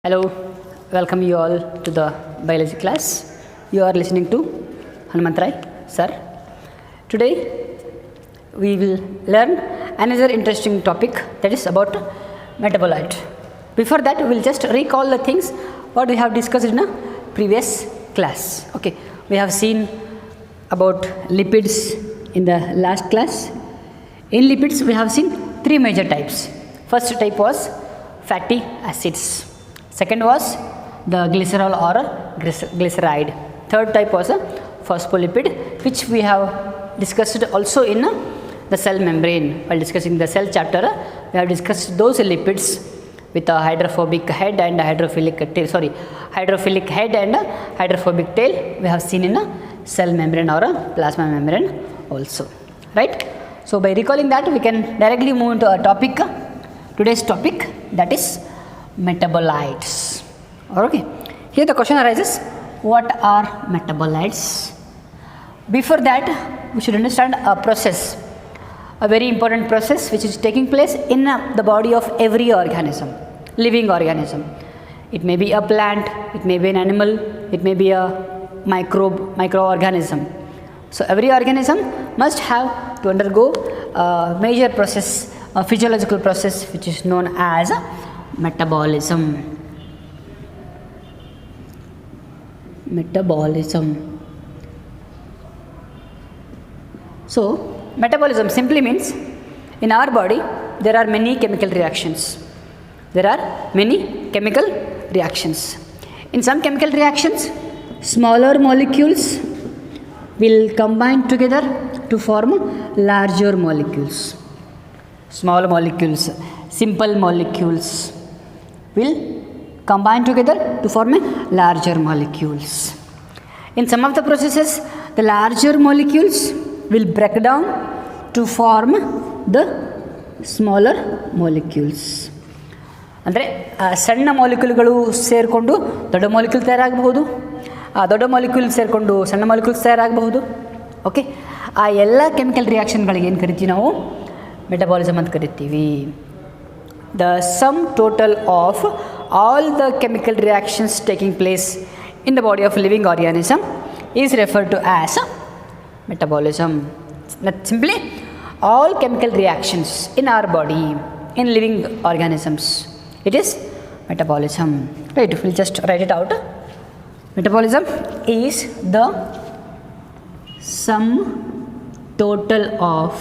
Hello, welcome you all to the biology class. You are listening to Hanumantarai sir. Today we will learn another interesting topic, that is about metabolite. Before that, we will just recall the things what we have discussed in a previous class. Okay, we have seen about lipids in the last class. In lipids we have seen three major types. First type was fatty acids. Second was the glycerol or glyceride. Third type was a phospholipid, which we have discussed also in the cell membrane. While discussing the cell chapter, we have discussed those lipids with a hydrophobic head and hydrophilic tail. Hydrophilic head and hydrophobic tail we have seen in a cell membrane or a plasma membrane also. Right? So by recalling that, we can directly move into our topic. Today's topic, that is metabolites. Okay, here the question arises, what are metabolites? Before that, we should understand a process, a very important process which is taking place in the body of every organism, living organism. It may be a plant, it may be an animal, it may be a microorganism. So every organism must have to undergo a major process, a physiological process which is known as metabolism. So metabolism simply means in our body there are many chemical reactions. In some chemical reactions, smaller molecules will combine together to form larger molecules. Small molecules, simple molecules will combine together to form larger molecules. In some of the processes, the larger molecules will break down to form the smaller molecules. ಅಂದರೆ ಸಣ್ಣ ಮಾಲಿಕ್ಯೂಲ್ಗಳು ಸೇರಿಕೊಂಡು ದೊಡ್ಡ molecule ತಯಾರಾಗಬಹುದು, ಆ ದೊಡ್ಡ molecule ಸೇರಿಕೊಂಡು ಸಣ್ಣ molecules ತಯಾರಾಗಬಹುದು. Okay, ಆ ಎಲ್ಲ ಕೆಮಿಕಲ್ ರಿಯಾಕ್ಷನ್ಗಳಿಗೆ ಏನು ಕರಿತೀವಿ ನಾವು? ಮೆಟಬಾಲಿಸಮ್ ಅಂತ ಕರಿತೀವಿ. The sum total of all the chemical reactions taking place in the body of living organism is referred to as metabolism. That simply all chemical reactions in our body, in living organisms, it is metabolism. Right, we'll just write it out. Metabolism is the sum total of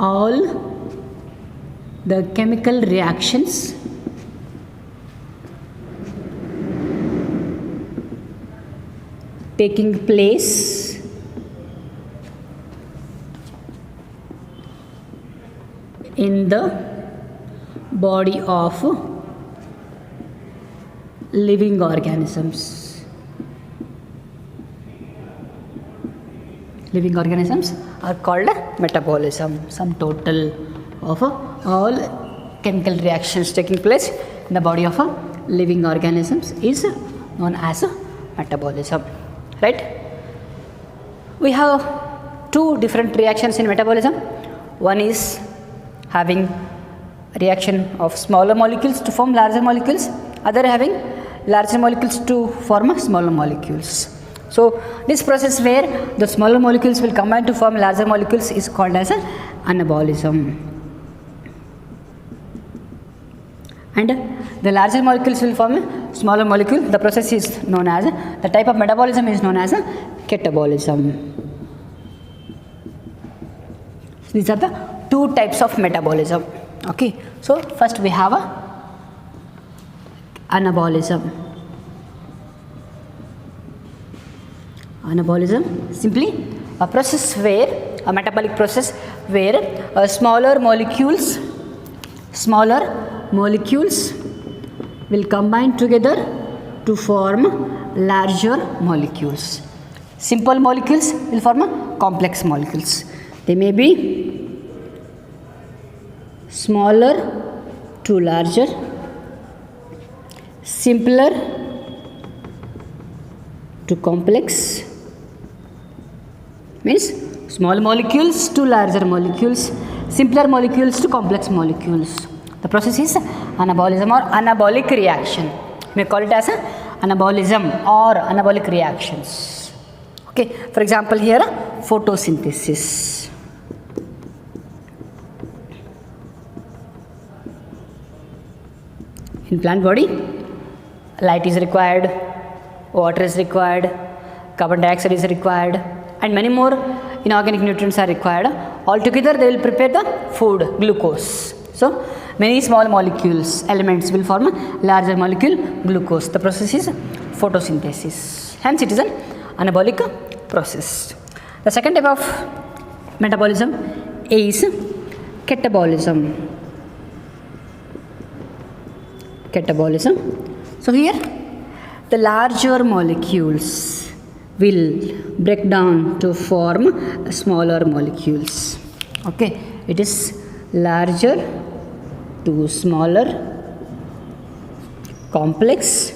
all the chemical reactions taking place in the body of living organisms. Living organisms are called metabolism. Sum total of all chemical reactions taking place in the body of living organisms is known as metabolism. Right? We have two different reactions in metabolism. One is having reaction of smaller molecules to form larger molecules, other having larger molecules to form smaller molecules. So this process where the smaller molecules will combine to form larger molecules is called as anabolism. And the larger molecules will form a smaller molecule. The process is known as, the type of metabolism is known as catabolism. These are the two types of metabolism. Okay, so first we have anabolism. Anabolism, simply a process where, a metabolic process where smaller molecules will combine together to form larger molecules. Simple molecules will form complex molecules. They may be smaller to larger, simpler to complex, means small molecules to larger molecules, simpler molecules to complex molecules. The process is anabolism or anabolic reaction. We call it as anabolism or anabolic reactions. Okay, for example, here photosynthesis. In plant body, light is required, water is required, carbon dioxide is required, and many more inorganic nutrients are required. Altogether, they will prepare the food, glucose. So, many small molecules, elements will form a larger molecule, glucose. The process is photosynthesis. Hence, it is an anabolic process. The second type of metabolism is catabolism. Catabolism. So, here the larger molecules will break down to form smaller molecules. Okay, it is larger to smaller, complex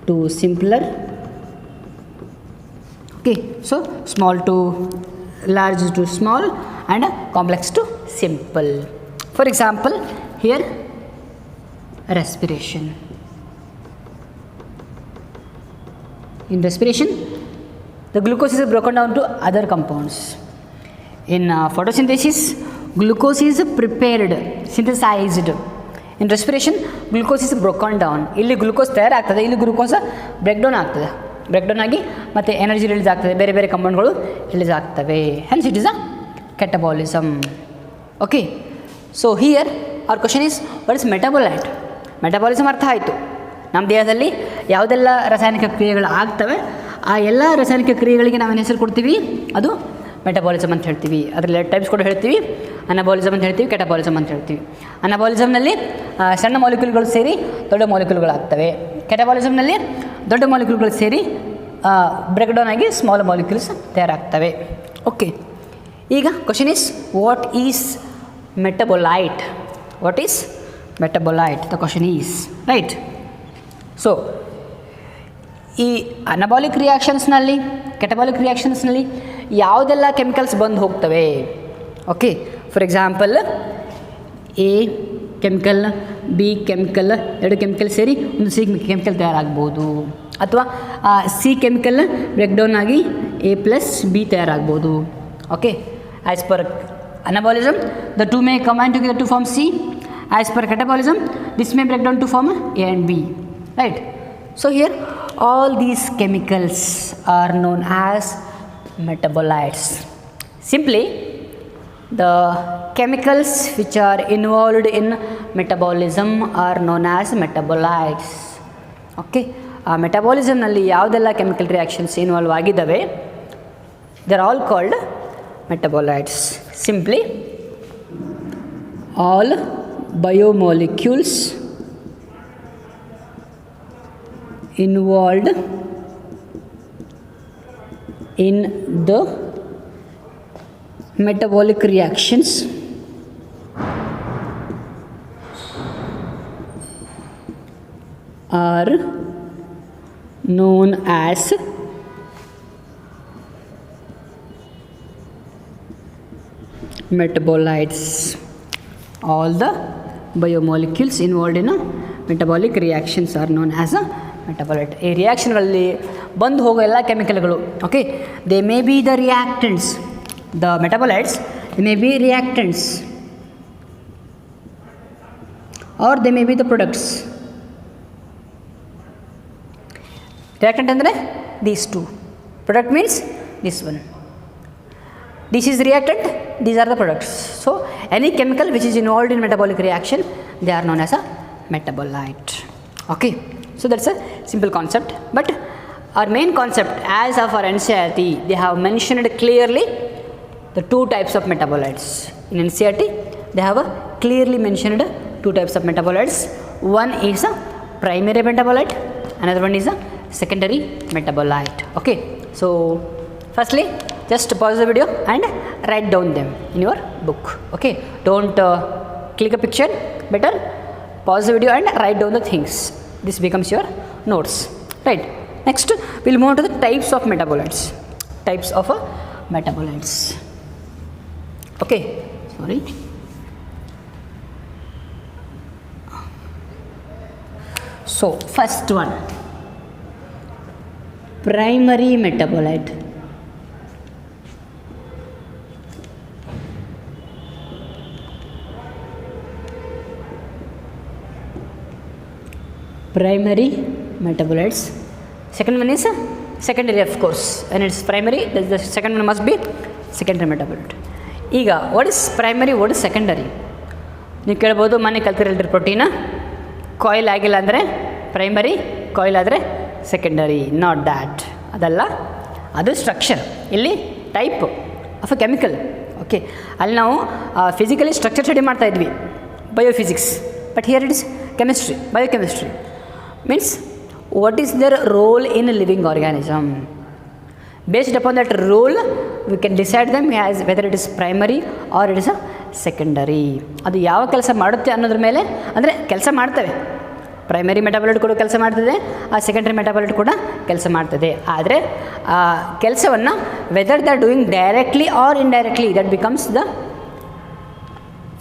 to simpler. Okay, so small to large to small and complex to simple. For example, here respiration. In respiration, the glucose is broken down to other compounds. In photosynthesis, glucose is prepared, synthesized. In respiration, glucose is broken down. ಇಲ್ಲಿ glucose ತಯಾರಾಗ್ತದೆ, ಇಲ್ಲಿ glucose break down ಆಗ್ತದೆ. Break down ಆಗಿ ಮತ್ತು energy release ಆಗ್ತದೆ, ಬೇರೆ ಬೇರೆ ಕಂಪೌಂಡ್ಗಳು release ಆಗ್ತವೆ. Hence it is a catabolism. Okay, so here our question is, what is metabolite? Metabolism ಅರ್ಥ ಆಯಿತು. ನಮ್ಮ ದೇಹದಲ್ಲಿ ಯಾವುದೆಲ್ಲ ರಾಸಾಯನಿಕ ಕ್ರಿಯೆಗಳು ಆಗ್ತವೆ, ಆ ಎಲ್ಲ ರಾಸಾಯನಿಕ ಕ್ರಿಯೆಗಳಿಗೆ ನಾವೇನು ಹೆಸರು ಕೊಡ್ತೀವಿ, ಅದು ಮೆಟಬಾಲಿಸಮ್ ಅಂತ ಹೇಳ್ತೀವಿ. ಅದರಲ್ಲಿ 2 ಟೈಪ್ಸ್ ಕೂಡ ಹೇಳ್ತೀವಿ, ಅನಬಾಲಿಸಮ್ ಅಂತ ಹೇಳ್ತೀವಿ, ಕೆಟಬಾಲಿಸಮ್ ಅಂತ ಹೇಳ್ತೀವಿ. ಅನಬಾಲಿಸಮ್ನಲ್ಲಿ ಸಣ್ಣ ಮಾಲಿಕ್ಯೂಲ್ಗಳು ಸೇರಿ ದೊಡ್ಡ ಮಾಲಿಕ್ಯೂಲ್ಗಳಾಗ್ತವೆ. ಕೆಟಬಾಲಿಸಮ್ನಲ್ಲಿ ದೊಡ್ಡ ಮಾಲಿಕ್ಯೂಲ್ಗಳು ಸೇರಿ ಬ್ರೇಕ್ ಡೌನ್ ಆಗಿ ಸ್ಮಾಲ್ ಮಾಲಿಕ್ಯೂಲ್ಸ್ ತಯಾರಾಗ್ತವೆ. ಓಕೆ, ಈಗ question is, what is metabolite? What is metabolite? The question is right. So ಈ ಅನಬಾಲಿಕ್ ರಿಯಾಕ್ಷನ್ಸ್ನಲ್ಲಿ, ಕೆಟಬಾಲಿಕ್ ರಿಯಾಕ್ಷನ್ಸ್ನಲ್ಲಿ ಯಾವುದೆಲ್ಲ ಕೆಮಿಕಲ್ಸ್ ಬಂದು ಹೋಗ್ತವೆ? Okay, for example A chemical, B chemical, 2 chemical ಸೇರಿ ಒಂದು ಸಿ ಕೆಮಿಕಲ್ ತಯಾರಾಗ್ಬೋದು. ಅಥವಾ ಸಿ ಕೆಮಿಕಲ್ ಬ್ರೇಕ್ ಡೌನ್ ಆಗಿ ಎ ಪ್ಲಸ್ ಬಿ ತಯಾರಾಗ್ಬೋದು. Okay, as per anabolism, the 2 may combine together to form C. As per catabolism, this may break down to form A and B. Right? So here, all these chemicals are known as metabolites. Simply, the chemicals which are involved in metabolism are known as metabolites. Okay? Metabolism nalli yavudella chemical reactions involve agidave, they are all called metabolites. Simply, all biomolecules involved in the metabolic reactions are known as metabolites. All the biomolecules involved in a metabolic reactions are known as a metabolite. ಈ ರಿಯಾಕ್ಷನ್ಗಳಲ್ಲಿ ಬಂದು ಹೋಗೋ ಎಲ್ಲ ಕೆಮಿಕಲ್ಗಳು, okay, they may be the reactants, the metabolites they may be reactants or they may be the products. Reactant ಅಂದರೆ these 2, product means this one. This is reactant, these are the products. So, any chemical which is involved in metabolic reaction, they are known as a metabolite. Okay, so that's a simple concept. But our main concept, as of our NCERT, they have mentioned clearly the 2 types of metabolites. In NCERT, they have clearly mentioned 2 types of metabolites. One is a primary metabolite, another one is a secondary metabolite. Okay, so firstly, just pause the video and write down them in your book. Okay, don't click a picture, better pause the video and write down the things. This becomes your notes. Right, next we'll move on to the types of metabolites. Types of metabolites. Okay, sorry. So first one, primary metabolite. Primary metabolites. Second one is secondary, of course. When it's primary, the second one must be secondary metabolite. ಈಗ what is primary, what is secondary? ನೀವು ಕೇಳ್ಬೋದು, ಮನೆ ಕಲ್ತಿರಲ್ರಿ ಪ್ರೋಟೀನ coil ಆಗಿಲ್ಲ ಅಂದರೆ primary, coil ಆದರೆ secondary. Not that, ಅದಲ್ಲ. ಅದು ಸ್ಟ್ರಕ್ಚರ್, ಇಲ್ಲಿ type of a chemical. Okay, ಅಲ್ಲಿ ನಾವು ಫಿಸಿಕಲಿ ಸ್ಟ್ರಕ್ಚರ್ ಸ್ಟಡಿ ಮಾಡ್ತಾಯಿದ್ವಿ, biophysics. But here it is chemistry, biochemistry. Means what is their role in a living organism. Based upon that role we can decide them as whether it is primary or it is a secondary. ಅದು ಯಾವ ಕೆಲಸ ಮಾಡುತ್ತೆ ಅನ್ನೋದ್ರ ಮೇಲೆ, ಅಂದರೆ ಕೆಲಸ ಮಾಡ್ತವೆ. Primary metabolite ಕೂಡ ಕೆಲಸ ಮಾಡ್ತದೆ, ಆ ಸೆಕೆಂಡರಿ ಮೆಟಾಬೊಲೈಟ್ ಕೂಡ ಕೆಲಸ ಮಾಡ್ತದೆ. ಆದರೆ ಆ ಕೆಲಸವನ್ನು whether the doing directly R indirectly, that becomes the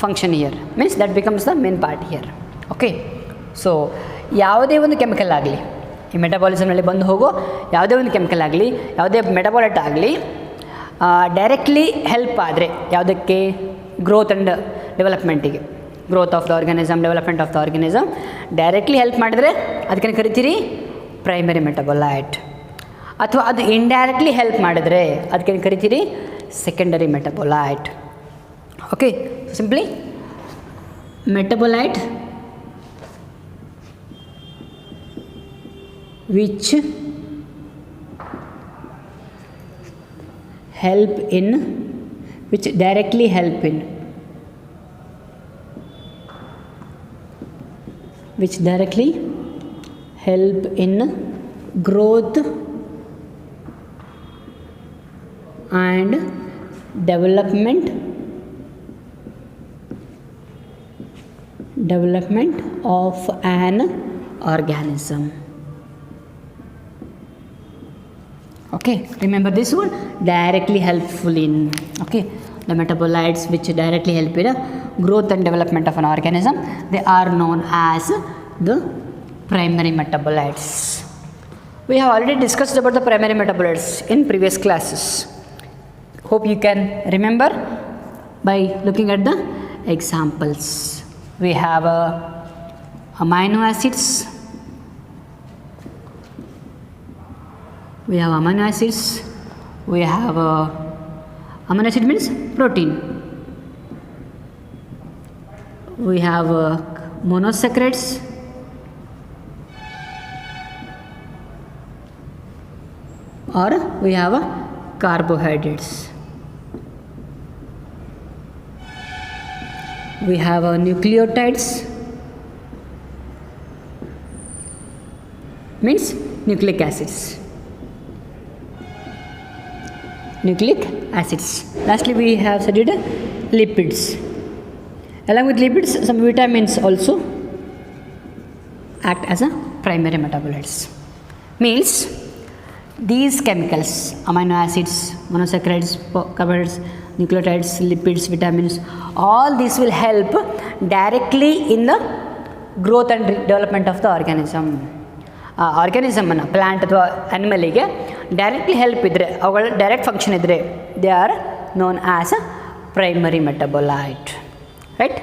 function here. Means that becomes the main part here. Okay, so ಯಾವುದೇ ಒಂದು ಕೆಮಿಕಲ್ ಆಗಲಿ, ಈ ಮೆಟಬಾಲಿಸಮ್ನಲ್ಲಿ ಬಂದು ಹೋಗೋ ಯಾವುದೇ ಒಂದು ಕೆಮಿಕಲ್ ಆಗಲಿ, ಯಾವುದೇ ಮೆಟಬಾಲೈಟ್ ಆಗಲಿ, ಡೈರೆಕ್ಟ್ಲಿ ಹೆಲ್ಪ್ ಆದರೆ ಯಾವುದಕ್ಕೆ, ಗ್ರೋತ್ ಆ್ಯಂಡ್ ಡೆವಲಪ್ಮೆಂಟಿಗೆ, growth of the organism, development of the organism directly help ಮಾಡಿದರೆ ಅದಕ್ಕೆ ಕರಿತೀರಿ ಪ್ರೈಮರಿ ಮೆಟಬಾಲೈಟ್. ಅಥವಾ ಅದು ಇಂಡೈರೆಕ್ಟ್ಲಿ ಹೆಲ್ಪ್ ಮಾಡಿದರೆ ಅದಕ್ಕೆ ಕರಿತೀರಿ secondary metabolite. Okay, simply metabolite which help in, which directly help in, which directly help in growth and development of an organism. Okay, remember this one, directly helpful in. Okay, the metabolites which directly help in growth and development of an organism, they are known as the primary metabolites. We have already discussed about the primary metabolites in previous classes. Hope you can remember by looking at the examples. We have amino acids. We have amino acids. We have amino acid means protein. We have monosaccharides. Or we have carbohydrates. We have nucleotides. Means nucleic acids. Nucleic acids. Lastly, we have studied lipids. Along with lipids, some vitamins also act as a primary metabolites. Means these chemicals, amino acids, monosaccharides, carbohydrates, nucleotides, lipids, vitamins, all these will help directly in the growth and development of the organism. ಆರ್ಗ್ಯಾನಿಸಮನ್ನು, plant ಅಥವಾ ಆ್ಯನಿಮಲಿಗೆ directly help ಇದ್ದರೆ, ಅವುಗಳ direct function ಇದ್ದರೆ, they are known as a primary metabolite, right?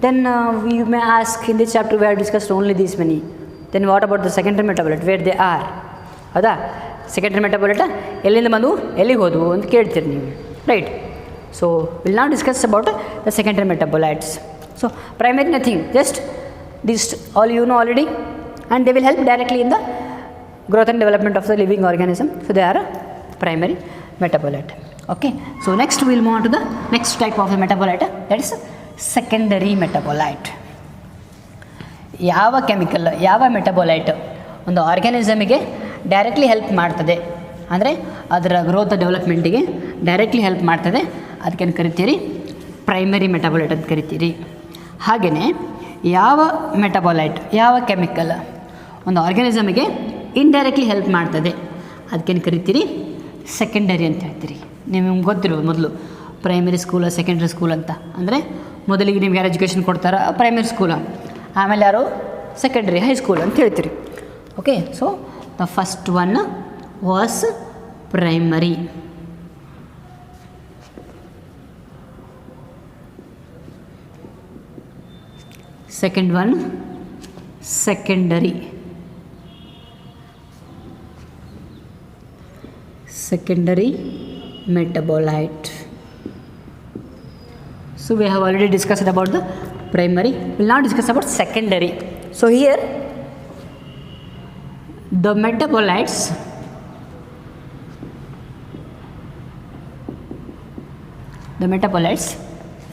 Then we may ask, in this chapter we have discussed only these many. Then what about the secondary metabolite, where they are? ಹೌದಾ, secondary metabolite ಎಲ್ಲಿಂದ ಬಂದು ಎಲ್ಲಿಗೆ ಹೋದವು ಅಂತ ಕೇಳ್ತೀರಿ ನೀವು, right? So will not discuss about the secondary metabolites. So primary nothing, just this all you know already, and they will help directly in the growth and development of the living organism. So they are a primary metabolite. Okay, so next we will move on to the next type of the metabolite, that is secondary metabolite. ಯಾವ chemical, ಯಾವ ಮೆಟಬಾಲೈಟ್ ಒಂದು ಆರ್ಗ್ಯಾನಿಸಮಿಗೆ directly help ಮಾಡ್ತದೆ, ಅಂದರೆ ಅದರ growth ಡೆವಲಪ್ಮೆಂಟಿಗೆ directly help ಮಾಡ್ತದೆ, ಅದಕ್ಕೆ ಕರಿತೀರಿ primary ಮೆಟಬಾಲೈಟ್ ಅಂತ ಕರಿತೀರಿ. ಹಾಗೆಯೇ ಯಾವ ಮೆಟಬಾಲೈಟ್, ಯಾವ ಕೆಮಿಕಲ್ ಒಂದು ಆರ್ಗ್ಯಾನಿಸಮಿಗೆ ಇಂಡೈರೆಕ್ಟ್ಲಿ ಹೆಲ್ಪ್ ಮಾಡ್ತದೆ, ಅದಕ್ಕೇನು ಕರಿತೀರಿ ಸೆಕೆಂಡರಿ ಅಂತ ಹೇಳ್ತೀರಿ. ನಿಮಗೆ ಗೊತ್ತಿರೋದು, ಮೊದಲು ಪ್ರೈಮರಿ ಸ್ಕೂಲ್, ಸೆಕೆಂಡ್ರಿ ಸ್ಕೂಲ್ ಅಂತ. ಅಂದರೆ ಮೊದಲಿಗೆ ನಿಮ್ಗೆ ಯಾರು ಎಜುಕೇಷನ್ ಕೊಡ್ತಾರೋ ಪ್ರೈಮರಿ ಸ್ಕೂಲ, ಆಮೇಲೆ ಯಾರು ಸೆಕೆಂಡರಿ ಹೈಸ್ಕೂಲ್ ಅಂತ ಹೇಳ್ತೀರಿ. Okay, so the first one was primary. Second one, secondary. Secondary metabolite. So we have already discussed about the primary. We will now discuss about secondary. So here the metabolites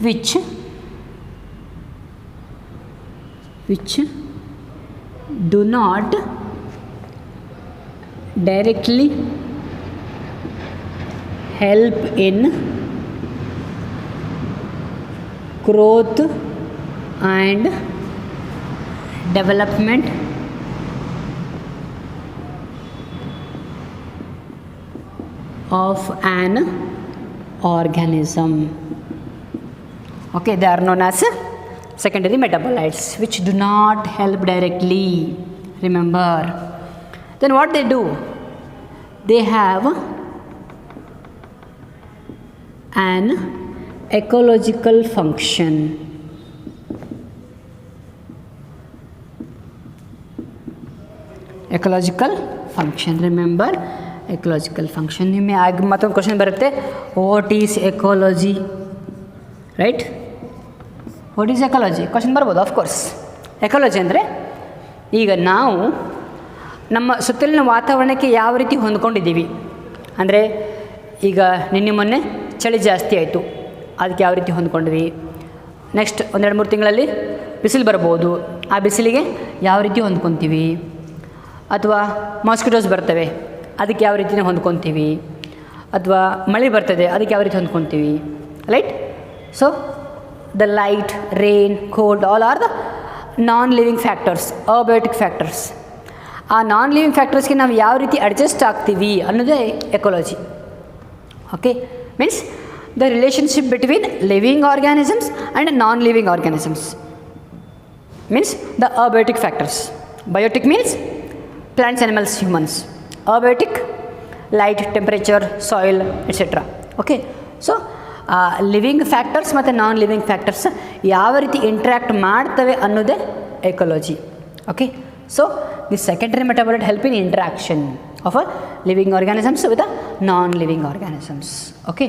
which do not directly help in growth and development of an organism. Okay, they are known as secondary metabolites which do not help directly. Remember, then what they do, they have an ecological function. Ecological function, remember, ecological function. ನಿಮಗೆ ಆಗ ಮತ್ತೊಂದು question ಬರುತ್ತೆ, what is ecology, right? What is ecology question ಬರ್ಬೋದು. Of course, ecology ಅಂದರೆ ಈಗ ನಾವು ನಮ್ಮ ಸುತ್ತಲಿನ ವಾತಾವರಣಕ್ಕೆ ಯಾವ ರೀತಿ ಹೊಂದ್ಕೊಂಡಿದ್ದೀವಿ ಅಂದರೆ, ಈಗ ನಿನ್ನೆ ಮೊನ್ನೆ ಚಳಿ ಜಾಸ್ತಿ ಆಯಿತು, ಅದಕ್ಕೆ ಯಾವ ರೀತಿ ಹೊಂದ್ಕೊಂಡ್ವಿ. ನೆಕ್ಸ್ಟ್ 1-2-3 ತಿಂಗಳಲ್ಲಿ ಬಿಸಿಲು ಬರ್ಬೋದು, ಆ ಬಿಸಿಲಿಗೆ ಯಾವ ರೀತಿ ಹೊಂದ್ಕೊತೀವಿ. ಅಥವಾ ಮಾಸ್ಕಿಟೋಸ್ ಬರ್ತವೆ, ಅದಕ್ಕೆ ಯಾವ ರೀತಿನೇ ಹೊಂದ್ಕೊತೀವಿ. ಅಥವಾ ಮಳೆ ಬರ್ತದೆ, ಅದಕ್ಕೆ ಯಾವ ರೀತಿ ಹೊಂದ್ಕೊತೀವಿ, right? So the light, rain, cold, all are the non-living factors, abiotic factors. ಆ non-living factorsಗೆ ನಾವು ಯಾವ ರೀತಿ ಅಡ್ಜಸ್ಟ್ ಆಗ್ತೀವಿ ಅನ್ನೋದೇ ecology. Okay, means the relationship between living organisms and non living organisms means the abiotic factors. Biotic means plants, animals, humans. Abiotic, light, temperature, soil, etc. Okay, so living factors ಮತ್ತು non living factors ಯಾವ ರೀತಿ interact ಮಾಡ್ತವೆ ಅನ್ನೋದೇ ecology. Okay, so the secondary metabolite help in interaction of a living organisms with a non living organisms. Okay,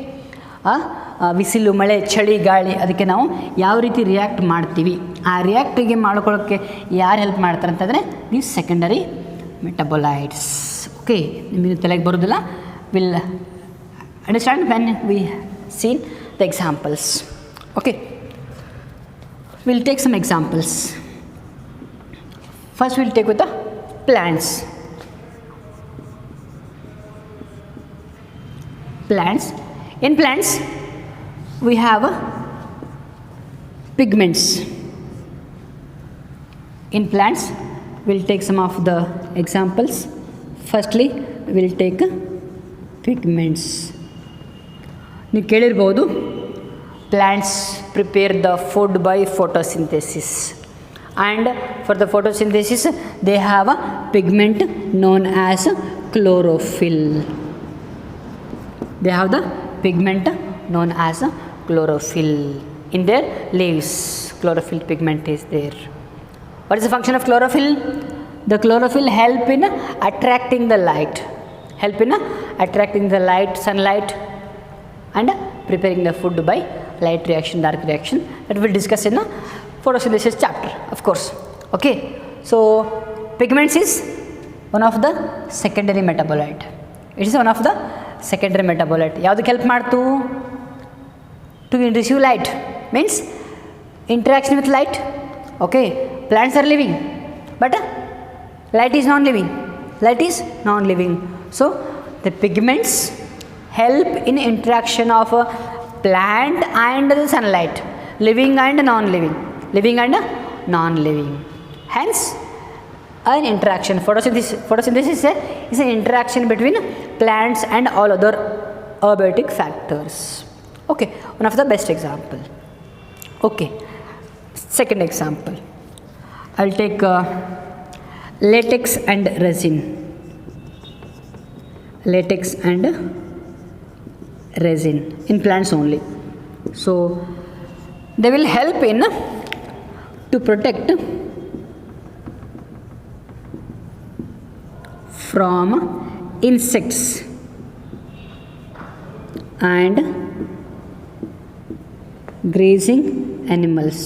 ಬಿಸಿಲು, ಮಳೆ, ಚಳಿ, ಗಾಳಿ, ಅದಕ್ಕೆ ನಾವು ಯಾವ ರೀತಿ ರಿಯಾಕ್ಟ್ ಮಾಡ್ತೀವಿ, ಆ ರಿಯಾಕ್ಟಿಗೆ ಮಾಡ್ಕೊಳ್ಳೋಕ್ಕೆ ಯಾರು ಹೆಲ್ಪ್ ಮಾಡ್ತಾರೆ ಅಂತಂದರೆ ದಿ ಸೆಕೆಂಡರಿ ಮೆಟಾಬೊಲೈಟ್ಸ್. ಓಕೆ, ನಿಮಗೆ ತಲೆಗೆ ಬರೋದಿಲ್ಲ, will understand when we seen the examples. Okay, we'll take some examples. First we'll take with the plants. In plants we have pigments. In plants we'll take some of the examples. Firstly we'll take pigments. ನೀವು ಕೇಳಿರ್ಬೋದು, plants prepare the food by photosynthesis, and for the photosynthesis they have a pigment known as chlorophyll. They have the pigment known as chlorophyll in their leaves. Chlorophyll pigment is there. What is the function of chlorophyll? The chlorophyll help in attracting the light, sunlight, and preparing the food by light reaction, dark reaction, that we'll discuss in the photosynthesis chapter, of course. Okay, so pigments is one of the secondary metabolite. It is one of the secondary metabolite. ಯಾವ್ದಕ್ಕೆ help ಮಾಡ್ತು? To receive light, means interaction with light. Okay, plants are living, but light is non-living. So the pigments help in interaction of a plant and the sunlight, living and non-living. Hence, an interaction. Photosynthesis is an interaction between plants and all other abiotic factors. Okay, one of the best example. Okay, second example. I'll take latex and resin. Latex and resin in plants only. So they will help in to protect from insects and grazing animals.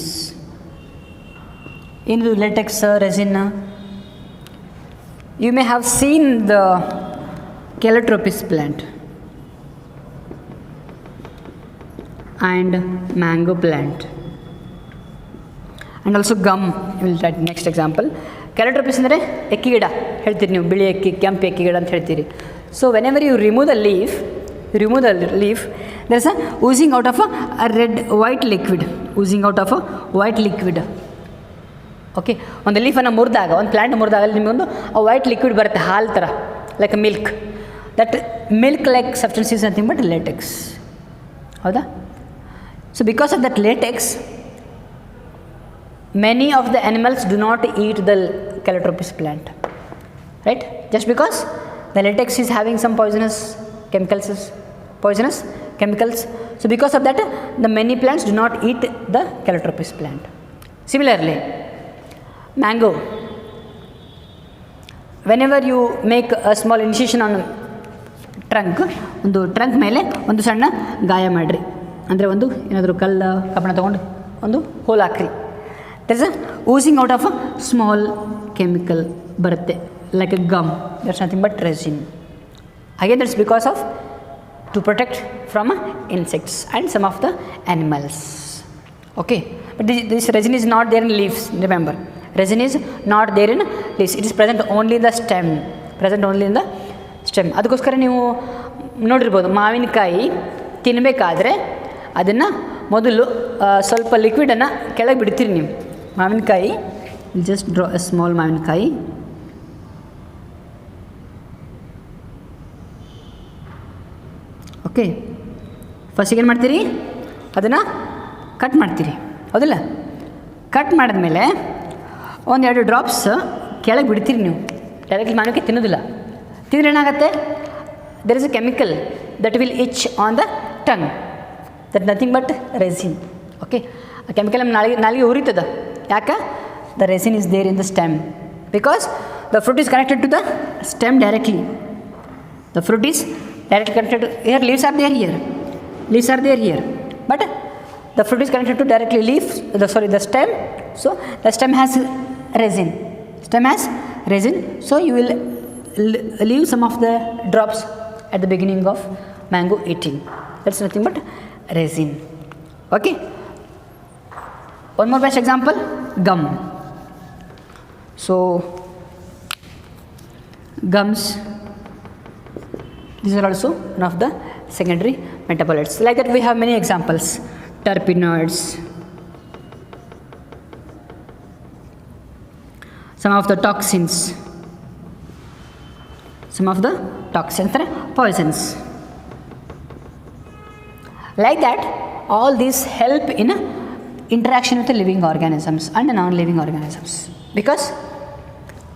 In the latex resin, you may have seen the Calotropis plant and mango plant, and also gum. We will write next example. Calotropis ಅಂದರೆ ಎಕ್ಕಿ ಗಿಡ ಹೇಳ್ತೀರಿ ನೀವು, ಬಿಳಿ ಎಕ್ಕಿ, ಕೆಂಪು ಎಕ್ಕಿ ಗಿಡ ಅಂತ ಹೇಳ್ತೀರಿ. So whenever you remove the leaf, there is a oozing out of a red white liquid, oozing out of a white liquid. Okay, ಒಂದು ಲೀಫನ್ನು ಮುರಿದಾಗ, ಒಂದು ಪ್ಲ್ಯಾಂಟ್ ಮುರಿದಾಗ ನಿಮಗೊಂದು ವೈಟ್ ಲಿಕ್ವಿಡ್ ಬರುತ್ತೆ, ಹಾಲು ಥರ, like milk. That milk like substance is nothing but latex. ಹೌದಾ? So because of that latex, many of the animals do not eat the Calotropis plant, right? Just because the latex is having some poisonous chemicals. So because of that, the many plants do not eat the Calotropis plant. Similarly, mango. Whenever you make a small incision on trunk, ಒಂದು trunk ಮೇಲೆ ಒಂದು ಸಣ್ಣ ಗಾಯ ಮಾಡಿರಿ, ಅಂದರೆ ಒಂದು ಏನಾದರೂ ಕಬ್ಬಣ ತೊಗೊಂಡು ಒಂದು ಹೋಲ್ ಹಾಕ್ರಿ. There is a oozing out of a small chemical ಬರುತ್ತೆ, like a gum. There's nothing but resin. Again, that's because of to protect from insects and some of the animals. Okay, but this resin is not there in leaves. Remember, resin is not there in leaves. It is present only in the stem. ಅದಕ್ಕೋಸ್ಕರ ನೀವು ನೋಡಿರ್ಬೋದು, ಮಾವಿನಕಾಯಿ ತಿನ್ನಬೇಕಾದ್ರೆ ಅದನ್ನು ಮೊದಲು ಸ್ವಲ್ಪ ಲಿಕ್ವಿಡನ್ನು ಕೆಳಗೆ ಬಿಡ್ತೀರಿ ನೀವು. ಮಾವಿನಕಾಯಿ, ಜಸ್ಟ್ ಡ್ರಾ ಎ ಸ್ಮಾಲ್ ಮಾವಿನಕಾಯಿ. ಓಕೆ, ಫಸ್ಟಿಗೆ ಏನು ಮಾಡ್ತೀರಿ, ಅದನ್ನು ಕಟ್ ಮಾಡ್ತೀರಿ, ಹೌದಿಲ್ಲ? ಕಟ್ ಮಾಡಿದ್ಮೇಲೆ ಒಂದೆರಡು ಡ್ರಾಪ್ಸ್ ಕೆಳಗೆ ಬಿಡ್ತೀರಿ ನೀವು. ಡೈರೆಕ್ಟ್ಲಿ ಮಾವಿನಕಾಯಿ ತಿನ್ನೋದಿಲ್ಲ. ತಿಂದರೆ ಏನಾಗುತ್ತೆ, there is a chemical that will itch on the tongue, that nothing but resin. Okay, ಆ ಕೆಮಿಕಲ್ ನಮ್ಮ ನಾಲಿಗೆ ಉರಿತದ. ಯಾಕೆ? The resin is there in the stem, because the fruit is connected to the stem directly. The fruit is directly connected to, here leaves are there here, but the fruit is connected to directly the stem. So the stem has resin, so you will leave some of the drops at the beginning of mango eating. That's nothing but resin. Okay, one more best example, gum. So gums, these are also one of the secondary metabolites. Like that we have many examples, terpenoids, some of the toxins, poisons. Like that, all these help in interaction with the living organisms and non-living organisms, because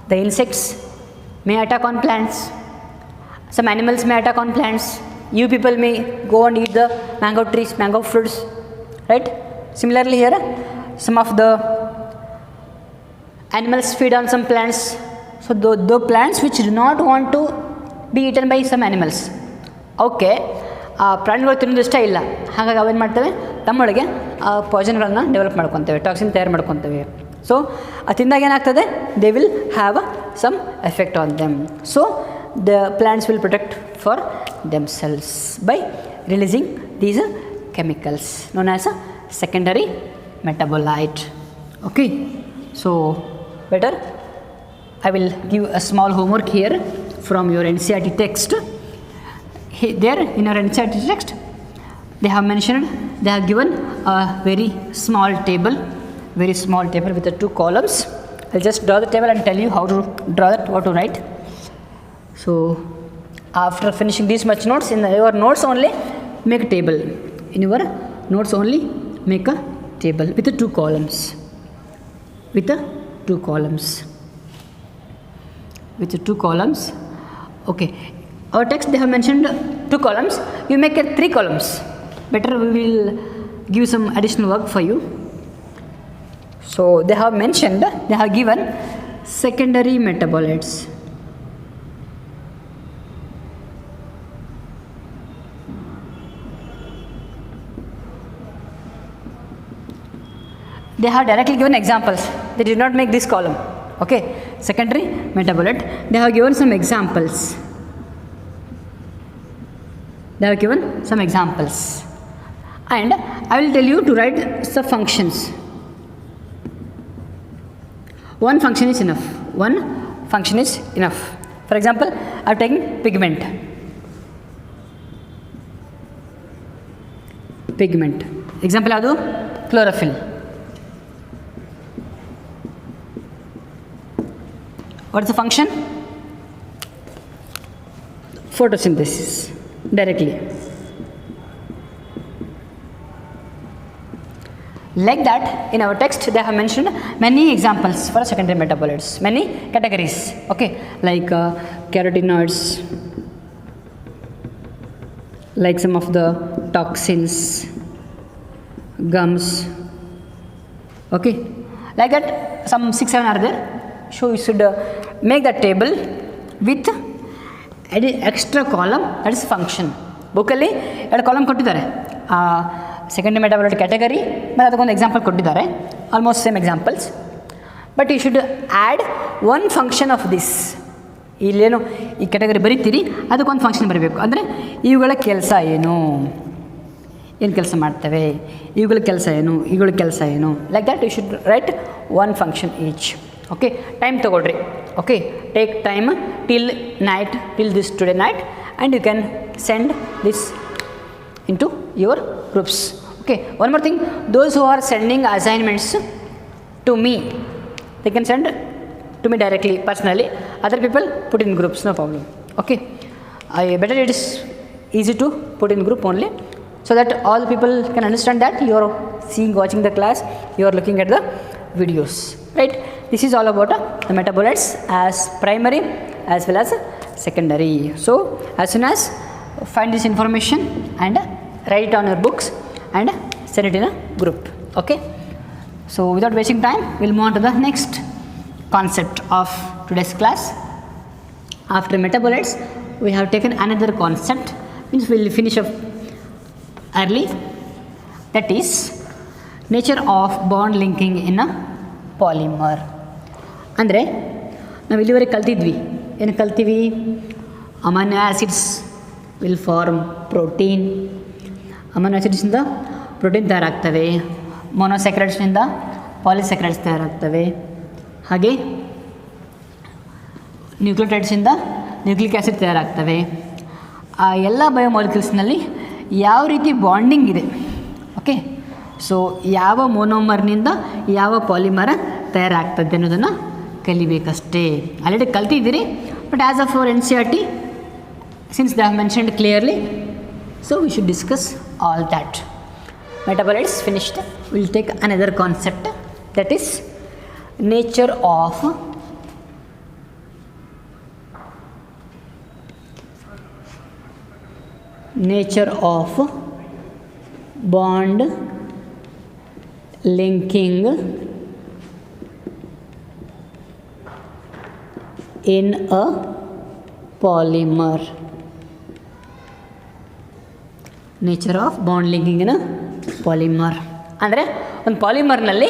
the insects may attack on plants, some animals may attack on plants, you people may go and eat the mango trees, mango fruits, right? Similarly here, some of the animals feed on some plants. So the plants which do not want to be eaten by some animals, okay, ಆ ಪ್ರಾಣಿಗಳು ತಿನ್ನೋದು ಇಷ್ಟ ಇಲ್ಲ, ಹಾಗಾಗಿ ಅವೇನು ಮಾಡ್ತವೆ, ತಮ್ಮೊಳಗೆ ಆ ಪಾಯ್ಸನ್ಗಳನ್ನು ಡೆವಲಪ್ ಮಾಡ್ಕೊತೇವೆ, ಟಾಕ್ಸಿನ್ ತಯಾರು ಮಾಡ್ಕೊತೇವೆ. ಸೊ ಅದು ತಿಂದಾಗ ಏನಾಗ್ತದೆ, they will have some effect on them. So the plants will protect for themselves by releasing these chemicals known as a secondary metabolite. Okay, so better I will give a small homework here from your NCERT text. There in your NCERT text they have mentioned, they have given a very small table with the 2 columns. I'll just draw the table and tell you how to draw that, what to write. So after finishing this much notes, in your notes only make a table. In your notes only make a table with the 2 columns, with the 2 columns. With 2 columns. Okay. Our text they have mentioned 2 columns. You make it 3 columns. Better we will give some additional work for you. So they have mentioned, they have given secondary metabolites. They have directly given examples. They did not make this column. Okay, secondary metabolite. They have given some examples. They have given some examples. And I will tell you to write some functions. One function is enough. One function is enough. For example, I have taken pigment. Pigment. Example yadu? Chlorophyll. What is the function? Photosynthesis. Directly. Like that, in our text, they have mentioned many examples for secondary metabolites, many categories. Okay, like carotenoids, like some of the toxins, gums. Okay, like that, some 6-7 are there. So you should make the table with extra column, that is function. Bookally, ಎರಡು column ಕೊಟ್ಟಿದ್ದಾರೆ. Secondary metabolite category ಮತ್ತು ಅದಕ್ಕೊಂದು example ಕೊಟ್ಟಿದ್ದಾರೆ. Almost same examples. But you should add one function of this. ಇಲ್ಲೇನು ಈ category ಬರೀತೀರಿ, ಅದಕ್ಕೊಂದು function ಬರಬೇಕು. ಅಂದರೆ ಇವುಗಳ ಕೆಲಸ ಏನು, ಏನು ಕೆಲಸ ಮಾಡ್ತವೆ, ಇವುಗಳ ಕೆಲಸ ಏನು, ಇವುಗಳ ಕೆಲಸ ಏನು. Like that you should write one function each. Okay, time ತೊಗೊಳ್ರಿ. Okay, take time till night, till this today night, and you can send this into your groups. Okay, one more thing, those who are sending assignments to me, they can send to me directly, personally. Other people put in groups, no problem. Okay, better it is easy to put in group only, so that all people can understand that you are seeing, watching the class, you are looking at the videos, right? This is all about the metabolites as primary as well as secondary. So as soon as find this information and write it on your books and send it in a group. Okay, so without wasting time, we'll move on to the next concept of today's class. After metabolites, we have taken another concept, means we'll finish up early, that is nature of bond linking in a polymer. ಅಂದರೆ ನಾವು ಇಲ್ಲಿವರೆಗೆ ಕಲ್ತಿದ್ವಿ, ಏನು ಕಲ್ತೀವಿ? Amino acids will form protein. Amino ಆ್ಯಸಿಡ್ಸಿಂದ protein ತಯಾರಾಗ್ತವೆ, ಮೊನೋಸ್ಯಾಕರೈಡ್ಸ್ನಿಂದ polysaccharides ತಯಾರಾಗ್ತವೆ, ಹಾಗೆ ನ್ಯೂಕ್ಲಿಯೋಟೈಡ್ಸಿಂದ ನ್ಯೂಕ್ಲಿಕ್ ಆ್ಯಸಿಡ್ ತಯಾರಾಗ್ತವೆ. ಆ ಎಲ್ಲ ಬಯೋಮಾಲಿಕ್ಯೂಲ್ಸ್ನಲ್ಲಿ ಯಾವ ರೀತಿ ಬಾಂಡಿಂಗ್ ಇದೆ. ಓಕೆ, ಸೊ ಯಾವ ಮೊನೋಮರ್ನಿಂದ ಯಾವ ಪಾಲಿಮರ್ ತಯಾರಾಗ್ತದೆ ಅನ್ನೋದನ್ನು ಕಲಿಬೇಕಷ್ಟೇ. ಆಲ್ರೆಡಿ ಕಲ್ತಿದ್ದೀರಿ, but as of our NCERT, since they have mentioned clearly, so we should discuss all that. Metabolites finished. We'll take another concept, that is nature of bond linking in a polymer. Nature of bond linking in a polymer ಅಂದರೆ ಒಂದು ಪಾಲಿಮರ್ನಲ್ಲಿ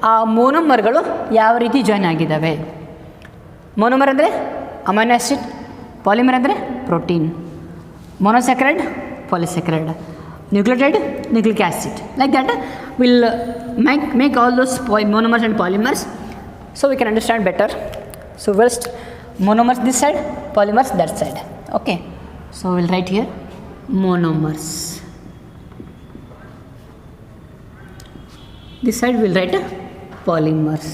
ಆ ಮೋನೋಮರ್ಗಳು ಯಾವ ರೀತಿ join ಆಗಿದ್ದಾವೆ. Monomer ಅಂದರೆ amino acid, polymer ಅಂದರೆ protein, monosaccharide, polysaccharide, nucleotide, nucleic acid. Like that will make all those monomers and polymers, so we can understand better. So first monomers this side, polymers that side. Okay, so we'll write here monomers. This side we'll write polymers.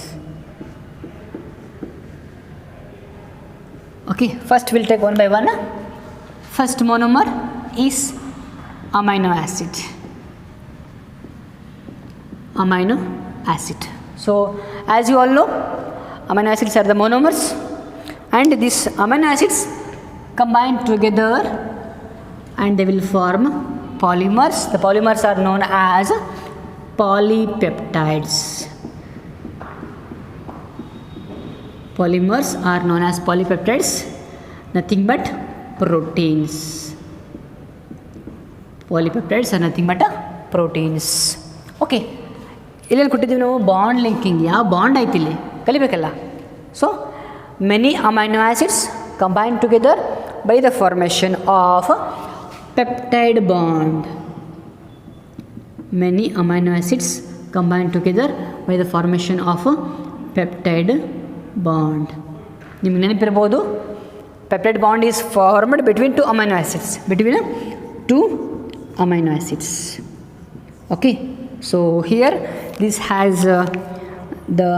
Okay, first we'll take one by one. First monomer is amino acid. Amino acid. So as you all know, amino acids are the monomers, and these amino acids combine together and they will form polymers. The polymers are known as polypeptides. Polymers are known as polypeptides, nothing but proteins. Polypeptides are nothing but proteins. Okay, ಇಲ್ಲೇನು ಕೊಟ್ಟಿದ್ದೀವಿ ನಾವು bond linking. ಯಾವ bond ಐತಿ ಇಲ್ಲಿ ಕಲಿಬೇಕಲ್ಲ. So many amino acids combine together by the formation of peptide bond. Many amino acids combine together by the formation of a peptide bond. ನಿಮಗೆ ನೆನಪಿರಬಹುದು, peptide bond is formed between two amino acids. Between two amino acids. Okay. So here this has the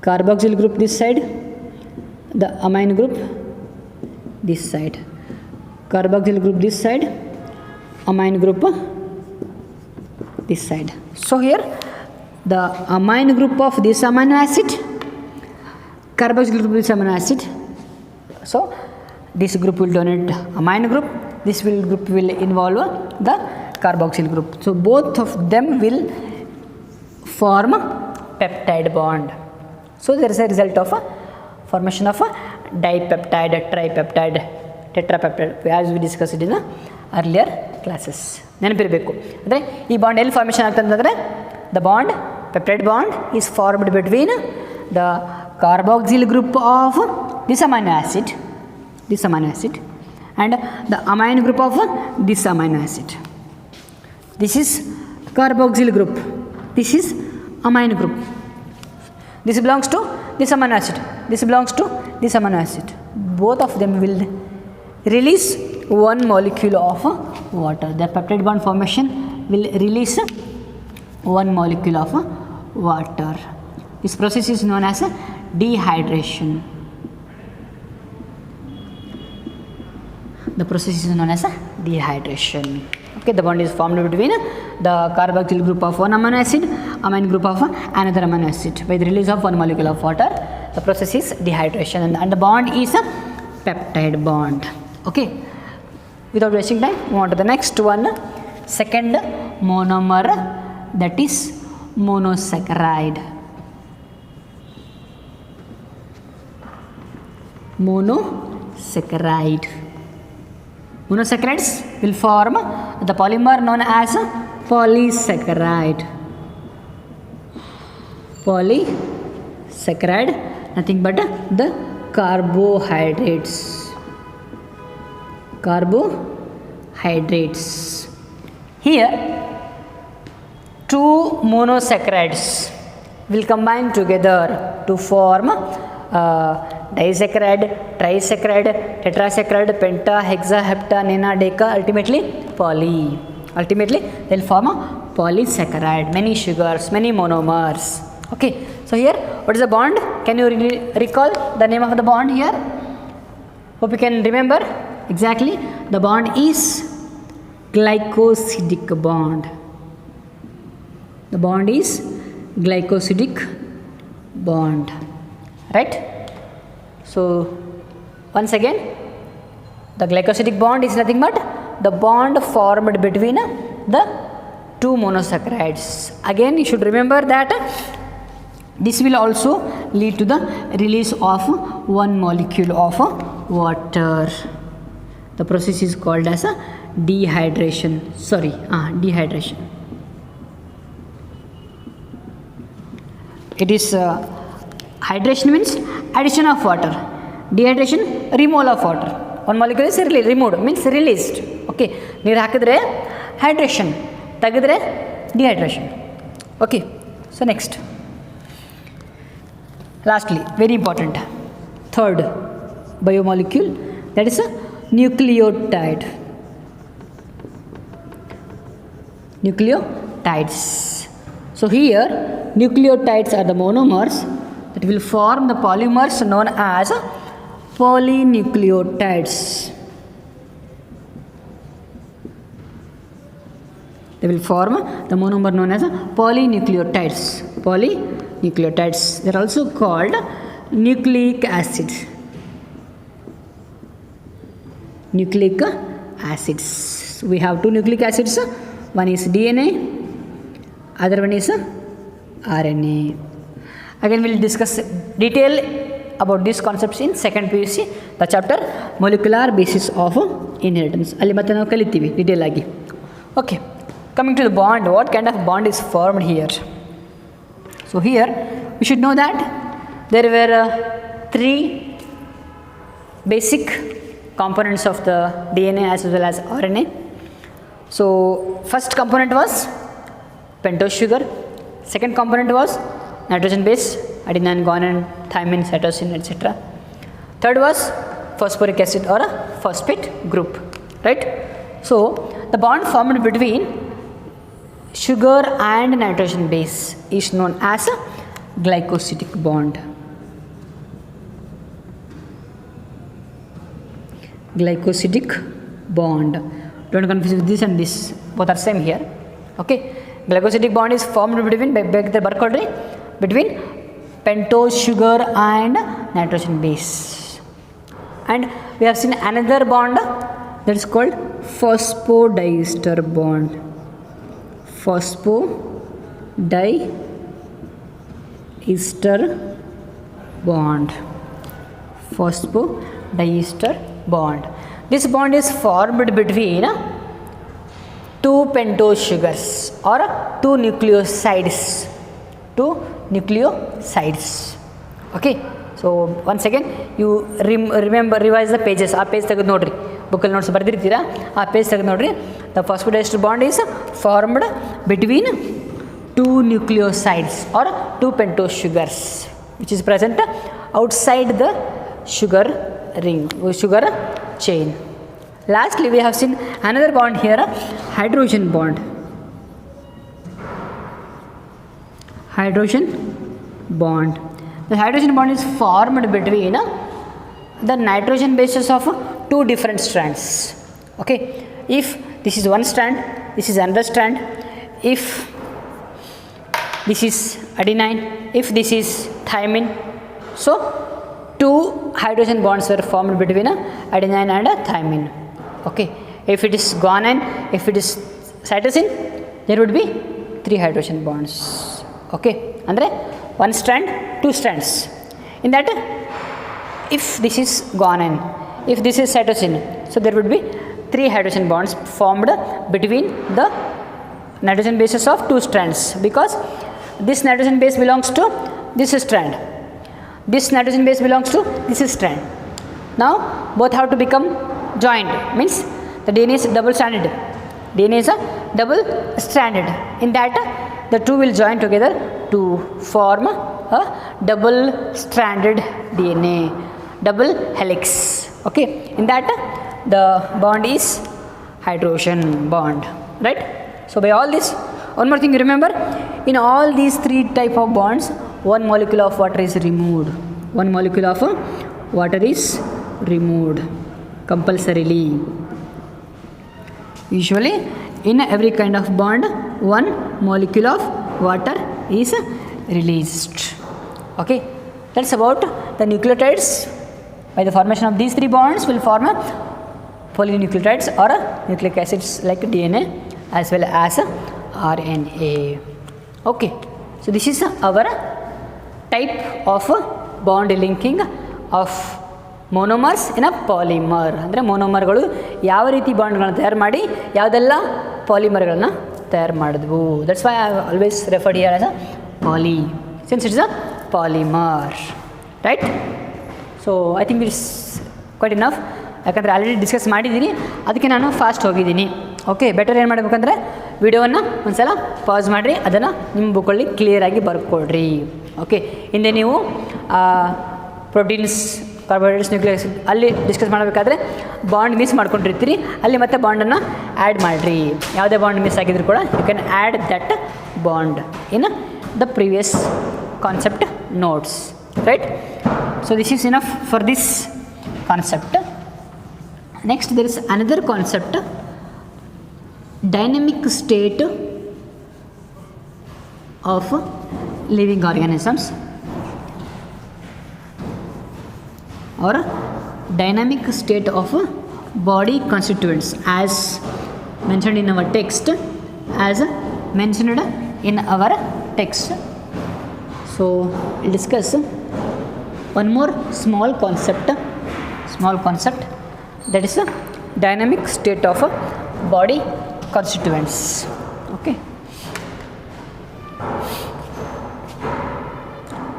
carboxyl group this side, the amine group this side. Carboxyl group this side, amine group this side. So here the amine group of this amino acid, carboxyl group of this amino acid. So this group will donate amine group, this group will involve the carboxyl group. So both of them will form peptide bond. So there is a result of a formation of a dipeptide, tripeptide, tetrapeptide, as we discussed in the earlier classes. ನೆನಪಿರಬೇಕು. ಅಂದರೆ ಈ bond ಎಲ್ಲಿ formation ಆಗ್ತಂತಂದರೆ, the bond peptide bond is formed between the carboxyl group of this amino acid and the amine group of this amino acid. This is carboxyl group, this is amine group. This belongs to this amino acid, this belongs to this amino acid. Both of them will release one molecule of water. The peptide bond formation will release one molecule of water. This process is known as dehydration. The process is known as dehydration. Okay, the bond is formed between the carboxyl group of one amino acid, amine group of another amino acid by the release of one molecule of water. The process is dehydration, and the bond is a peptide bond. Okay, without wasting time, move on to the next one. Second monomer, that is monosaccharide. Monosaccharides will form the polymer known as polysaccharide. Polysaccharide, nothing but the carbohydrates. Here two monosaccharides will combine together to form disaccharide, trisaccharide, tetrasaccharide, penta, hexa, hepta, nena, deca, ultimately they will form a polysaccharide, many sugars, many monomers. Okay, so here what is the bond? Can you recall the name of the bond here? Hope you can remember exactly. The bond is glycosidic bond. The bond is glycosidic bond, right? So once again, the glycosidic bond is nothing but the bond formed between the two monosaccharides. Again, you should remember that this will also lead to the release of one molecule of water. The process is called as a dehydration. It is hydration means addition of water, dehydration removal of water. One molecule is removed, means released. Okay, ನೀರು ಹಾಕಿದ್ರೆ hydration, ತೆಗೆದ್ರೆ dehydration. Okay, so next, lastly, very important, third biomolecule, that is a nucleotide. Nucleotides. So here nucleotides are the monomers that will form the polymers known as polynucleotides. They will form the monomer known as polynucleotides. nucleotides. They are also called nucleic acids. Nucleic acids. We have two nucleic acids. One is DNA, other one is RNA. Again, we will discuss detail about these concepts in second PUC, the chapter molecular basis of inheritance. ಅಲ್ಲಿ ಮತ್ತೆ ನಾವು ಕಲಿತೀವಿ detail ಆಗಿ. Okay, coming to the bond, what kind of bond is formed here? So here we should know that there were three basic components of the DNA as well as RNA. So first component was pentose sugar, second component was nitrogen base, adenine, guanine, thymine, cytosine, etc. Third was phosphoric acid or a phosphate group, right? So the bond formed between sugar and nitrogen base is known as a glycosidic bond. Glycosidic bond. Don't confuse with this and this. Both are same here. Okay. Glycosidic bond is formed between between pentose sugar and nitrogen base. And we have seen another bond that is called Phospho-di-Ester Bond. Phospho-di-Ester Bond. Phospho-di-Ester Bond. This bond is formed between two pentose sugars or two nucleosides. Okay. So once again you revise the pages. ಆ page ತೆಗೆದು ನೋಡ್ರಿ, ಬುಕ್ಕಲ್ಲಿ notes ಬರೆದಿರ್ತೀರಾ, ಆ page ತೆಗೆದು ನೋಡ್ರಿ. The phosphodiester bond is formed between two nucleosides or two pentose sugars which is present outside the sugar chain. Lastly, we have seen another bond here, hydrogen bond. Hydrogen bond. The hydrogen bond is formed between the nitrogen bases of two different strands. Okay, if this is one strand, this is another strand. If this is adenine, if this is thymine, so two hydrogen bonds were formed between adenine and thymine. Okay, if it is guanine, if it is cytosine, there would be three hydrogen bonds. Okay, andre one strand, two strands. In that, if this is guanine, if this is cytosine, so there would be three hydrogen bonds formed between the nitrogen bases of two strands, because this nitrogen base belongs to this strand, this nitrogen base belongs to this strand. Now both have to become joined, means the DNA is double stranded. DNA is a double stranded. In that, the two will join together to form a double stranded DNA, double helix. Okay, in that the bond is hydrogen bond, right? So by all this, one more thing you remember, in all these three type of bonds, one molecule of water is removed. One molecule of water is removed compulsorily. Usually in every kind of bond, one molecule of water is released. Okay, that's about the nucleotides. By the formation of these three bonds will form polynucleotides or nucleic acids like DNA as well as RNA. Okay, so this is our type of bond linking of monomers in a polymer. ಅಂದರೆ ಮೊನೋಮರ್ಗಳು ಯಾವ ರೀತಿ ಬಾಂಡ್ಗಳನ್ನ ತಯಾರು ಮಾಡಿ ಯಾವುದೆಲ್ಲ ಪಾಲಿಮರ್ಗಳನ್ನ ತಯಾರು ಮಾಡಿದ್ವು. That's why I always referred here as a poly, since it's a polymer, right? So I think it's quite enough, ಯಾಕಂದರೆ ಆಲ್ರೆಡಿ ಡಿಸ್ಕಸ್ ಮಾಡಿದ್ದೀನಿ, ಅದಕ್ಕೆ ನಾನು ಫಾಸ್ಟ್ ಹೋಗಿದ್ದೀನಿ. ಓಕೆ, ಬೆಟರ್ ಏನು ಮಾಡಬೇಕಂದ್ರೆ ವಿಡಿಯೋವನ್ನು ಒಂದು ಸಲ ಪಾಸ್ ಮಾಡಿರಿ, ಅದನ್ನು ನಿಮ್ಮ ಬುಕ್ಕಲ್ಲಿ ಕ್ಲಿಯರಾಗಿ ಬರ್ಕೊಡ್ರಿ. ಓಕೆ, ಹಿಂದೆ ನೀವು ಪ್ರೋಟೀನ್ಸ್, ಕಾರ್ಬೋಹೈಡ್ರೇಟ್ಸ್, ನ್ಯೂಕ್ಲಿಕ್ ಆಸಿಡ್ ಅಲ್ಲಿ ಡಿಸ್ಕಸ್ ಮಾಡಬೇಕಾದ್ರೆ ಬಾಂಡ್ ಮಿಸ್ ಮಾಡ್ಕೊಂಡಿರ್ತೀರಿ, ಅಲ್ಲಿ ಮತ್ತೆ ಬಾಂಡನ್ನು ಆ್ಯಡ್ ಮಾಡಿರಿ. ಯಾವುದೇ ಬಾಂಡ್ ಮಿಸ್ ಆಗಿದ್ರು ಕೂಡ you can add that bond in the previous concept notes, right? So this is enough for this concept. Next there is another concept, dynamic state of living organisms, or dynamic state of body constituents as mentioned in our text, So we'll discuss one more small concept, that is a dynamic state of body constituents. Okay.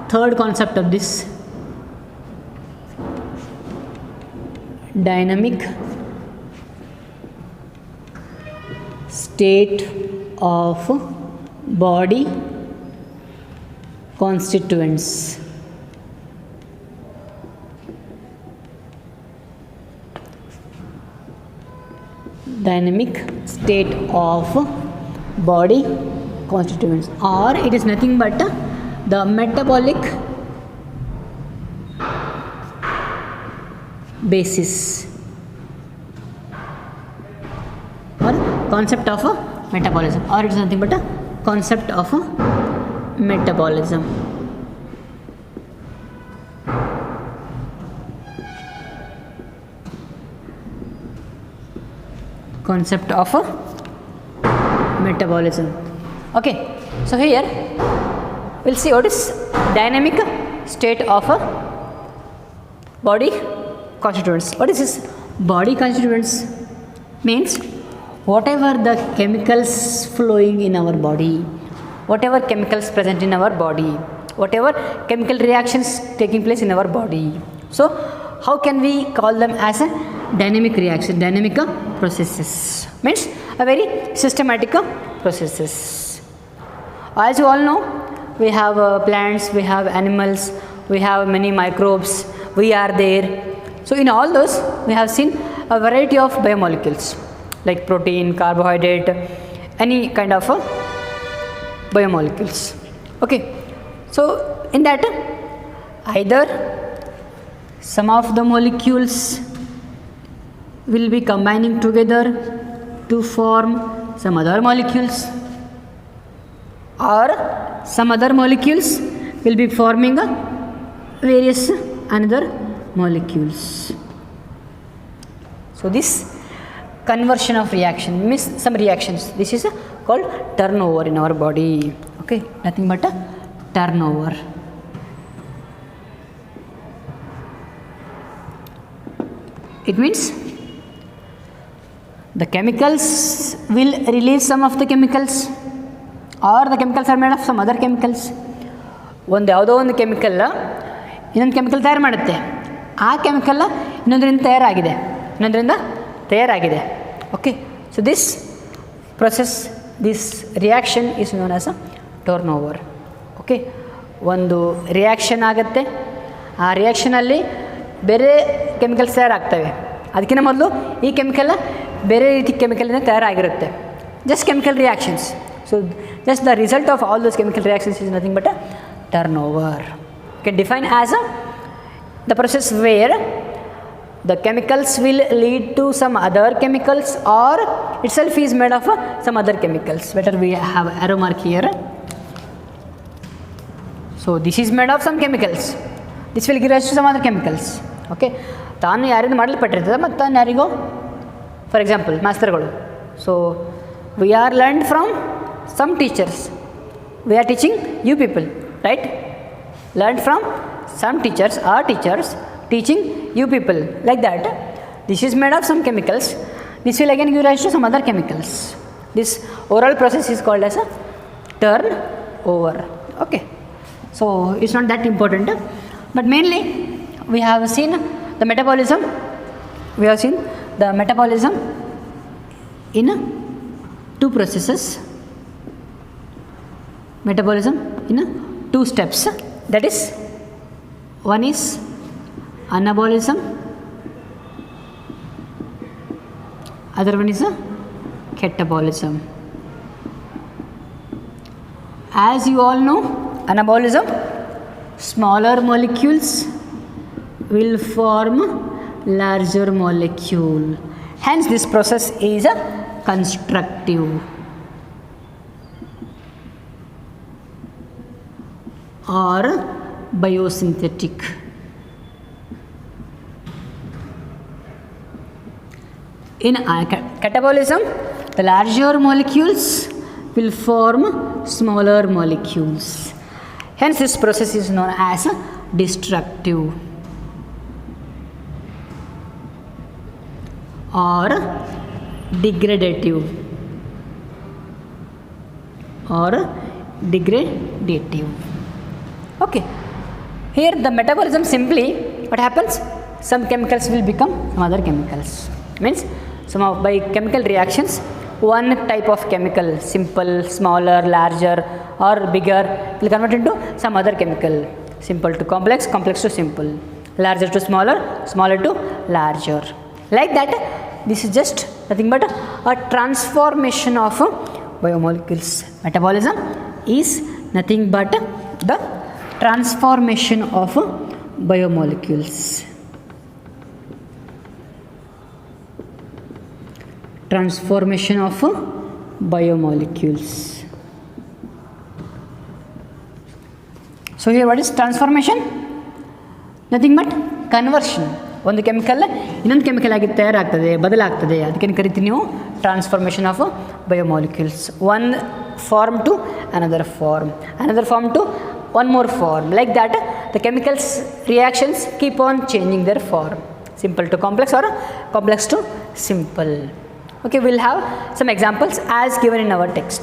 Third concept of this, dynamic state of body constituents. Dynamic state of body constituents, or it is nothing but the metabolic basis or concept of metabolism, or it is nothing but a concept of metabolism. Concept of metabolism. Okay, so here we'll see what is dynamic state of body constituents. What is this body constituents? Means whatever the chemicals flowing in our body, whatever chemicals present in our body, whatever chemical reactions taking place in our body. So how can we call them as a dynamic reaction, dynamic processes? Means a very systematic processes. As you all know, we have plants, we have animals, we have many microbes, we are there. So in all those we have seen a variety of biomolecules like protein, carbohydrate, any kind of biomolecules. Okay, so in that either some of the molecules will be combining together to form some other molecules, or some other molecules will be forming various another molecules. So this conversion of reaction means some reactions. This is called turnover in our body. Okay, nothing but a turnover. It means the chemicals will release some of the chemicals, or the chemicals are made of some other chemicals. ಒಂದು ಯಾವುದೋ ಒಂದು chemical ಇನ್ನೊಂದು chemical ತಯಾರು ಮಾಡುತ್ತೆ, ಆ chemical ಇನ್ನೊಂದರಿಂದ ತಯಾರಾಗಿದೆ. Okay, so this process, this reaction is known as a turnover. Okay, ಒಂದು ರಿಯಾಕ್ಷನ್ ಆಗುತ್ತೆ, ಆ ರಿಯಾಕ್ಷನಲ್ಲಿ ಬೇರೆ ಕೆಮಿಕಲ್ಸ್ ತಯಾರಾಗ್ತವೆ. ಅದಕ್ಕಿಂತ ಮೊದಲು ಈ ಕೆಮಿಕಲ್ ಬೇರೆ ರೀತಿ ಕೆಮಿಕಲಿಂದ ತಯಾರಾಗಿರುತ್ತೆ. Just chemical reactions. So just the result of all those chemical reactions is nothing but a turnover. You can define as the process where the chemicals will lead to some other chemicals, or itself is made of some other chemicals. Better we have arrow mark here. So this is made of some chemicals, this will give rise to some other chemicals. Okay, ತಾನು ಯಾರಿಂದ ಮಾಡಲ್ಪಟ್ಟಿರ್ತದೆ ಮತ್ತು ತಾನು ಯಾರಿಗೋ, for example ಮಾಸ್ತರ್ಗಳು. So we are learned from some teachers, we are teaching you people, right? Learned from some teachers, or teachers teaching you people, like that. This is made of some chemicals, this will again give rise to some other chemicals. This overall process is called as a turnover. Okay, so it's not that important, but mainly we have seen the metabolism. We have seen the metabolism in two processes, metabolism in two steps. That is, one is anabolism, other one is catabolism. As you all know, anabolism, smaller molecules will form larger molecule, hence this process is constructive. or biosynthetic. In catabolism, the larger molecules will form smaller molecules. Hence, this process is known as destructive or degradative Okay, here the metabolism simply what happens, some chemicals will become some other chemicals, means by chemical reactions one type of chemical, simple, smaller, larger or bigger, will convert into some other chemical, simple to complex, complex to simple, larger to smaller, smaller to larger, like that. This is just nothing but a transformation of biomolecules. Metabolism is nothing but the transformation of biomolecules. Transformation of biomolecules. So here what is transformation? Nothing but conversion. ಒಂದು chemical ಇನ್ನೊಂದು chemical ಆಗಿ ತಯಾರಾಗ್ತದೆ, ಬದಲಾಗ್ತದೆ, ಅದಕ್ಕೆ ಕರಿತೀವಿ ನೀವು transformation of biomolecules. One form to another form to one more form, like that the chemicals reactions keep on changing their form, simple to complex or complex to simple. Okay, we'll have some examples as given in our text,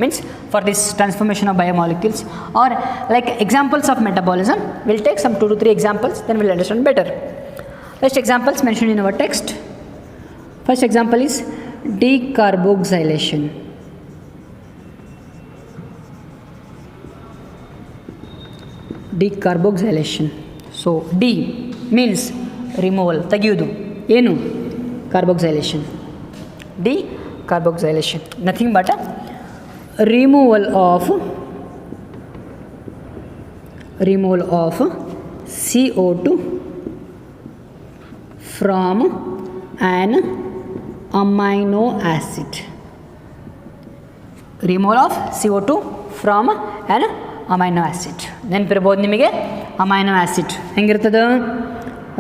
means for this transformation of biomolecules or like examples of metabolism. We'll take some 2 to 3 examples, then we'll understand better. First examples mentioned in our text. First example is decarboxylation. Decarboxylation. So D means removal, tagiyudu. Enu carboxylation. Decarboxylation, nothing but a removal of CO2 from an amino acid. Removal of CO2 from an amino acid. ನೆನಪಿರ್ಬೋದು ನಿಮಗೆ amino acid ಹೆಂಗಿರ್ತದೆ,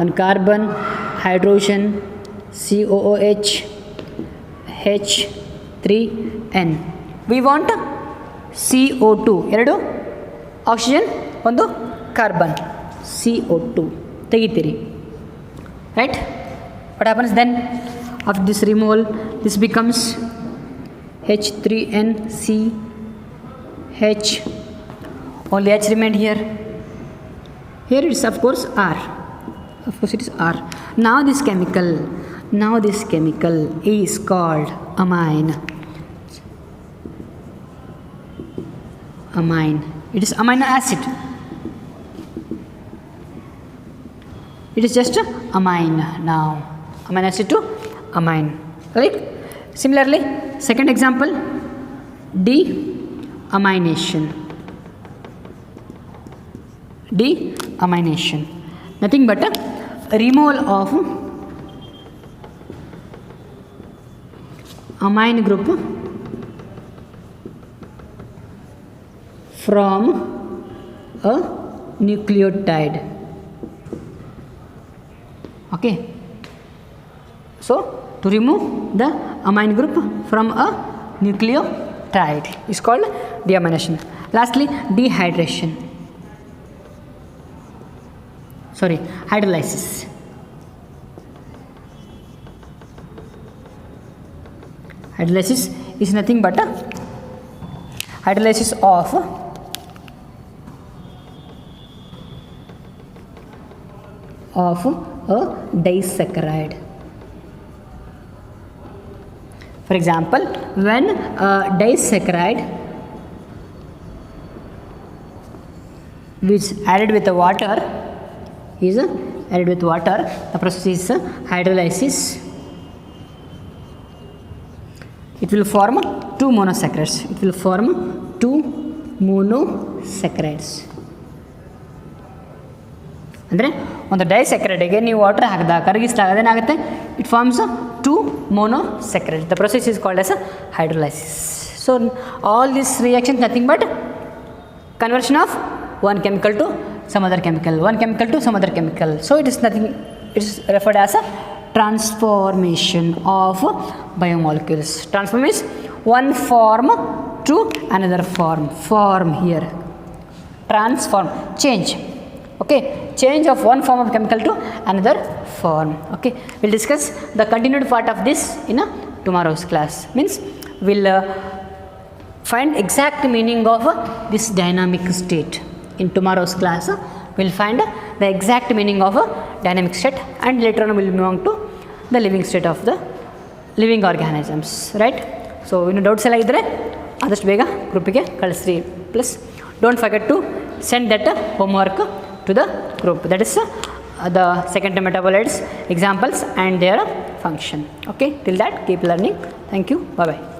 ಒಂದು carbon, hydrogen, COOH, H3N. We want CO2, ಎರಡು oxygen, ಒಂದು carbon, CO2 ತೆಗಿತೀರಿ, right? What happens then after this removal? This becomes H3NCH. Only H remained here. Here it is of course R. Of course it is R. Now this chemical is called amine. It is amino acid. It is just amine now. Amino acid to amine. Right? Similarly, second example, deamination. Deamination. Nothing but a removal of amine group from a nucleotide. Okay. So to remove the amine group from a nucleotide is called deamination. Lastly, dehydration. Sorry, hydrolysis. Hydrolysis is nothing but a hydrolysis of a disaccharide. For example, when a disaccharide which added with the water, the process is hydrolysis. It will form 2 monosaccharides. ಅಂದರೆ ಒಂದು ಡೈಸ್ಯಾಕರೈಡ್ಗೆ ನೀವು water ಹಾಕಿದಾಗ ಕರಗಿಸಿದಾಗ ಏನಾಗುತ್ತೆ, it forms 2 monosaccharides. The process is called as a hydrolysis. So all this reaction nothing but conversion of one chemical to some other chemical, one chemical to some other chemical. So it is nothing, it is referred as a transformation of biomolecules. Transform means one form to another form here. Transform, change. Okay, change of one form of chemical to another form. Okay, we'll discuss the continued part of this in tomorrow's class. Means we'll find exact meaning of this dynamic state. In tomorrow's class, we'll find the exact meaning of a dynamic state, and later on we'll move on to the living state of the living organisms, right? So doubts ಎಲ್ಲ ಇದ್ದರೆ ಆದಷ್ಟು ಬೇಗ ಗ್ರೂಪಿಗೆ ಕಳಿಸ್ರಿ. Plus don't forget to send that homework to the group, that is the second term metabolites examples and their function. Okay, till that keep learning. Thank you, bye bye.